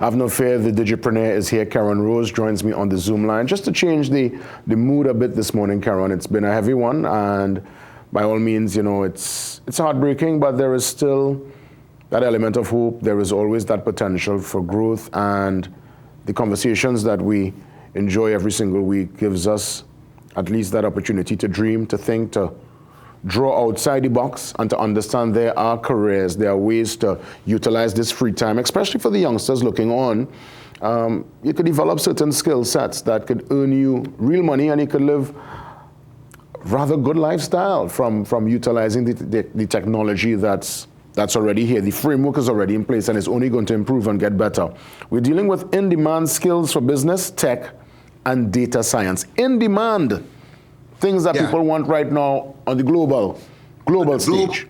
Have no fear, the Digipreneur is here. Keron Rose joins me on the Zoom line. Just to change the mood a bit this morning, Keron, it's been a heavy one, and by all means, it's heartbreaking, but there is still that element of hope. There is always that potential for growth, and the conversations that we enjoy every single week gives us at least that opportunity to dream, to think, to draw outside the box, and to understand there are careers, there are ways to utilize this free time, especially for the youngsters looking on. You could develop certain skill sets that could earn you real money, and you could live rather good lifestyle from utilizing the technology that's already here. The framework is already in place and it's only going to improve and get better. We're dealing with in-demand skills for business, tech, and data science. In demand, things that people want right now on the global stage.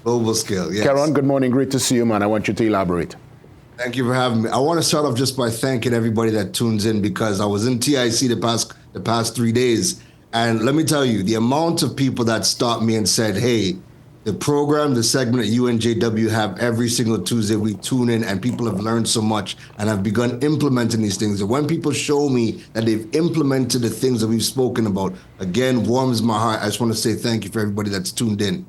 Global scale, yes. Keron, good morning. Great to see you, man. I want you to elaborate. Thank you for having me. I want to start off just by thanking everybody that tunes in, because I was in TIC the past 3 days. And let me tell you, the amount of people that stopped me and said, hey, the program, the segment at UNJW have every single Tuesday, we tune in, and people have learned so much and have begun implementing these things. And when people show me that they've implemented the things that we've spoken about, again, warms my heart. I just want to say thank you for everybody that's tuned in.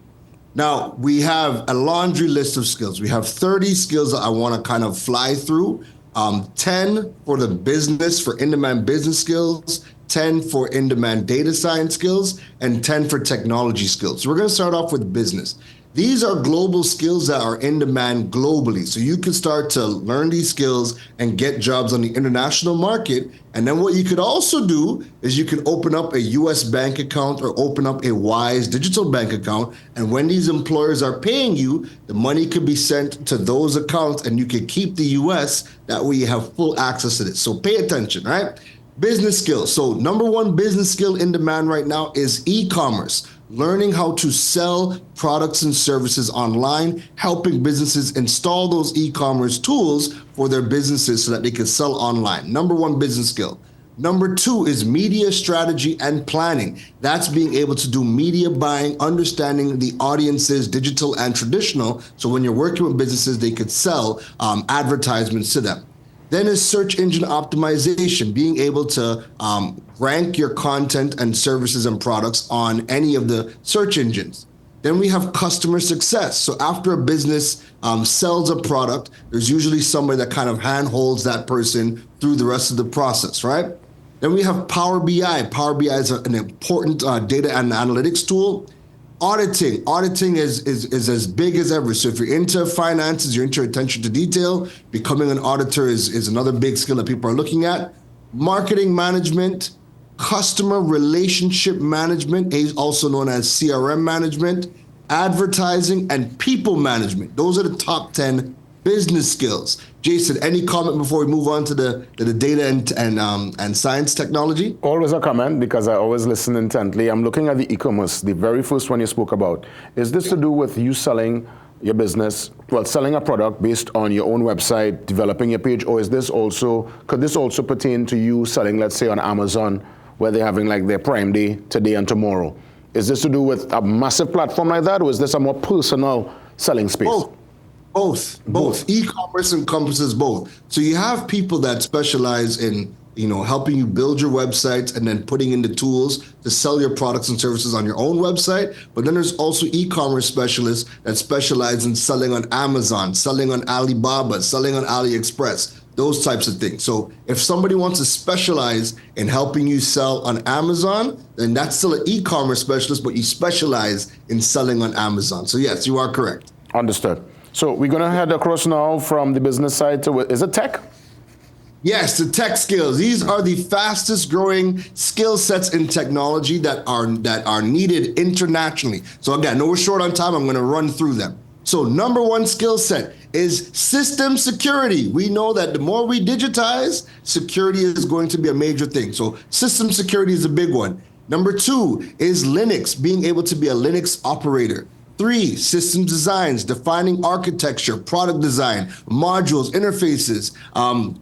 Now, we have a laundry list of skills. We have 30 skills that I want to kind of fly through. 10 for the business, for in-demand business skills, 10 for in-demand data science skills, and 10 for technology skills. So we're going to start off with business. These are global skills that are in demand globally. So you can start to learn these skills and get jobs on the international market. And then what you could also do is you can open up a US bank account or open up a Wise digital bank account. And when these employers are paying you, the money could be sent to those accounts and you can keep the US. That way you have full access to this. So pay attention, right? Business skills. So number one business skill in demand right now is e-commerce. Learning how to sell products and services online, helping businesses install those e-commerce tools for their businesses so that they can sell online. Number one business skill. Number two is media strategy and planning. That's being able to do media buying, understanding the audiences, digital and traditional. So when you're working with businesses, they could sell advertisements to them. Then is search engine optimization, being able to rank your content and services and products on any of the search engines. Then we have customer success. So after a business sells a product, there's usually somebody that kind of handholds that person through the rest of the process, right? Then we have Power BI. Power BI is an important data and analytics tool. Auditing is as big as ever. So if you're into finances, you're into attention to detail, becoming an auditor is another big skill that people are looking at. Marketing management, customer relationship management, also known as CRM management, advertising, and people management. Those are the top 10 business skills. Jason, any comment before we move on to the data and science technology? Always a comment, because I always listen intently. I'm looking at the e-commerce, the very first one you spoke about. Is this to do with you selling your business, selling a product based on your own website, developing your page, or could this also pertain to you selling, let's say, on Amazon, where they're having like their Prime Day today and tomorrow? Is this to do with a massive platform like that, or is this a more personal selling space? Both. E-commerce encompasses both. So you have people that specialize in, helping you build your websites and then putting in the tools to sell your products and services on your own website. But then there's also e-commerce specialists that specialize in selling on Amazon, selling on Alibaba, selling on AliExpress, those types of things. So if somebody wants to specialize in helping you sell on Amazon, then that's still an e-commerce specialist, but you specialize in selling on Amazon. So yes, you are correct. Understood. So we're going to head across now from the business side to, is it tech? Yes, the tech skills. These are the fastest growing skill sets in technology that are needed internationally. So again, I know we're short on time. I'm going to run through them. So number one skill set is system security. We know that the more we digitize, security is going to be a major thing. So system security is a big one. Number two is Linux, being able to be a Linux operator. 3, system designs, defining architecture, product design, modules, interfaces.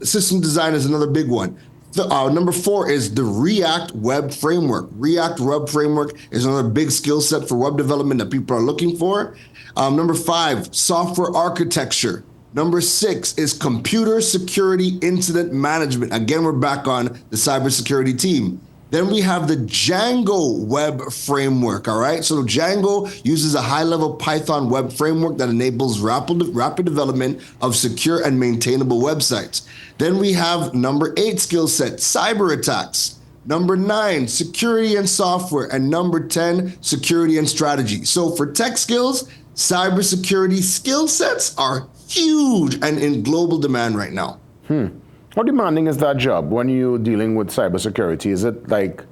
System design is another big one. Number 4 is the React Web Framework. React Web Framework is another big skill set for web development that people are looking for. Number 5, software architecture. Number 6 is computer security incident management. Again, we're back on the cybersecurity team. Then we have the Django web framework, all right? So Django uses a high-level Python web framework that enables rapid development of secure and maintainable websites. Then we have number 8 skill set, cyber attacks. Number 9, security and software. And number 10, security and strategy. So for tech skills, cybersecurity skill sets are huge and in global demand right now. How demanding is that job when you're dealing with cybersecurity? Is it like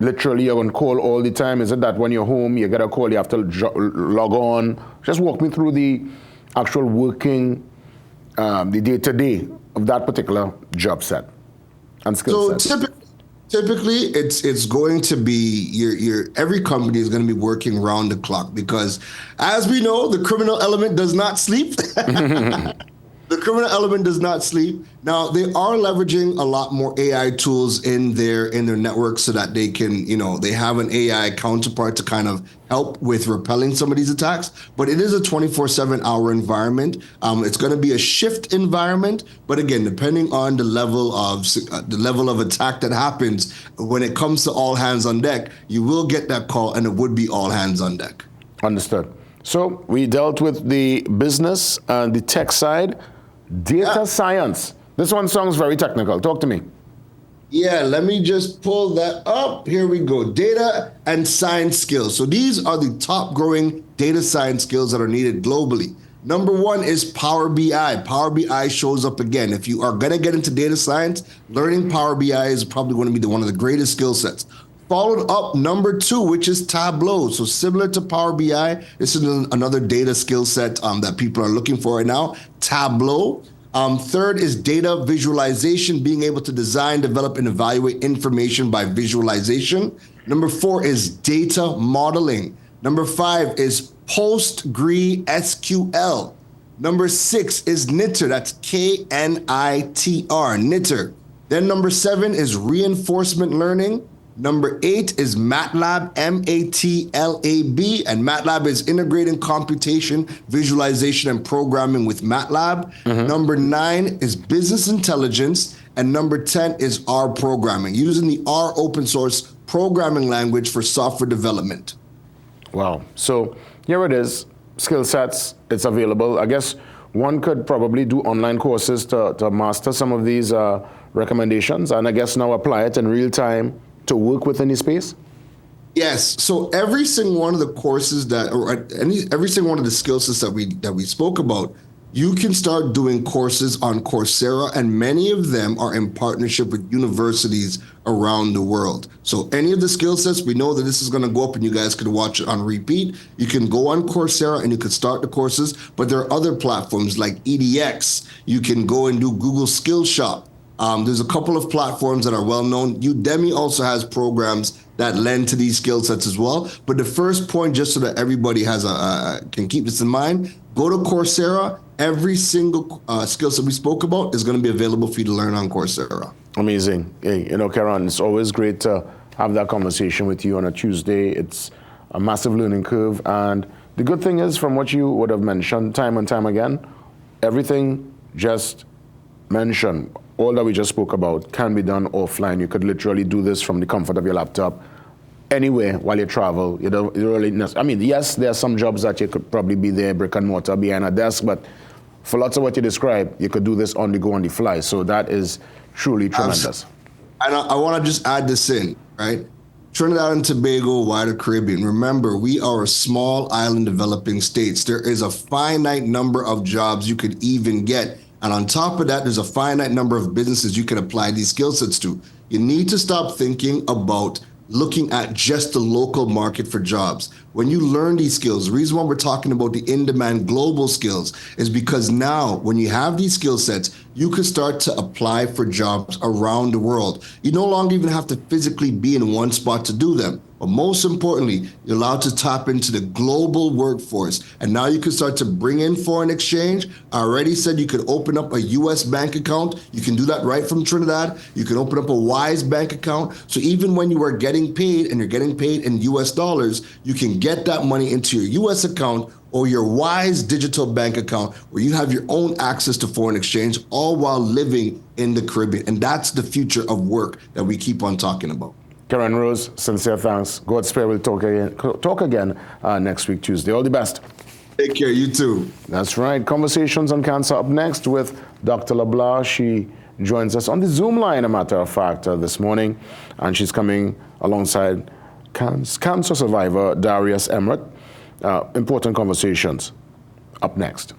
literally you're on call all the time? Is it that when you're home, you get a call, you have to log on? Just walk me through the actual working, the day-to-day of that particular job set and skill set. Typically, it's going to be every company is going to be working round the clock because, as we know, the criminal element does not sleep. The criminal element does not sleep. Now, they are leveraging a lot more AI tools in their network so that they can, they have an AI counterpart to kind of help with repelling some of these attacks. But it is a 24/7 hour environment. It's going to be a shift environment. But again, depending on the level of attack that happens, when it comes to all hands on deck, you will get that call and it would be all hands on deck. Understood. So we dealt with the business and the tech side. Data science. This one sounds very technical. Talk to me. Yeah, let me just pull that up. Here we go. Data and science skills. So these are the top growing data science skills that are needed globally. Number 1 is Power BI. Power BI shows up again. If you are going to get into data science, learning Power BI is probably going to be one of the greatest skill sets. Followed up, number 2, which is Tableau. So similar to Power BI, this is another data skill set that people are looking for right now. Tableau. Third is data visualization, being able to design, develop, and evaluate information by visualization. Number 4 is data modeling. Number 5 is PostgreSQL. Number 6 is Knitter. That's KNITR, Knitter. Then number 7 is reinforcement learning. Number 8 is MATLAB, MATLAB, and MATLAB is integrating computation, visualization, and programming with MATLAB. Number 9 is business intelligence, and number 10 is R programming, using the R open source programming language for software development. Wow. So here it is, skill sets, it's available. I guess one could probably do online courses to master some of these recommendations, and I guess now apply it in real time to work within the space? Yes. So every single one of the courses every single one of the skill sets that we spoke about, you can start doing courses on Coursera, and many of them are in partnership with universities around the world. So any of the skill sets, we know that this is going to go up and you guys can watch it on repeat. You can go on Coursera and you can start the courses, but there are other platforms like EDX. You can go and do Google Skills Shop. There's a couple of platforms that are well known. Udemy also has programs that lend to these skill sets as well. But the first point, just so that everybody can keep this in mind, go to Coursera. Every single skill set we spoke about is going to be available for you to learn on Coursera. Amazing. Hey, Keron, it's always great to have that conversation with you on a Tuesday. It's a massive learning curve. And the good thing is, from what you would have mentioned time and time again, everything just mentioned, all that we just spoke about, can be done offline. You could literally do this from the comfort of your laptop anywhere while you travel. You don't really I mean, yes, there are some jobs that you could probably be there, brick and mortar, behind a desk, but for lots of what you described, you could do this on the go, on the fly. So that is truly tremendous. And I want to just add this in, right? Trinidad and Tobago, wider Caribbean. Remember, we are a small island developing states. There is a finite number of jobs you could even get. And on top of that, there's a finite number of businesses you can apply these skill sets to. You need to stop thinking about looking at just the local market for jobs. When you learn these skills, the reason why we're talking about the in-demand global skills is because now when you have these skill sets, you can start to apply for jobs around the world. You no longer even have to physically be in one spot to do them. But most importantly, you're allowed to tap into the global workforce. And now you can start to bring in foreign exchange. I already said you could open up a US bank account. You can do that right from Trinidad. You can open up a Wise bank account. So even when you are getting paid and you're getting paid in US dollars, you can get that money into your US account or your wise digital bank account where you have your own access to foreign exchange, all while living in the Caribbean. And that's the future of work that we keep on talking about. Keron Rose, sincere thanks. God's Spirit will talk again next week, Tuesday. All the best. Take care, you too. That's right. Conversations on Cancer up next with Dr. LeBlanc. She joins us on the Zoom line, a matter of fact, this morning. And she's coming alongside cancer survivor Darius Emmerich. Important conversations up next.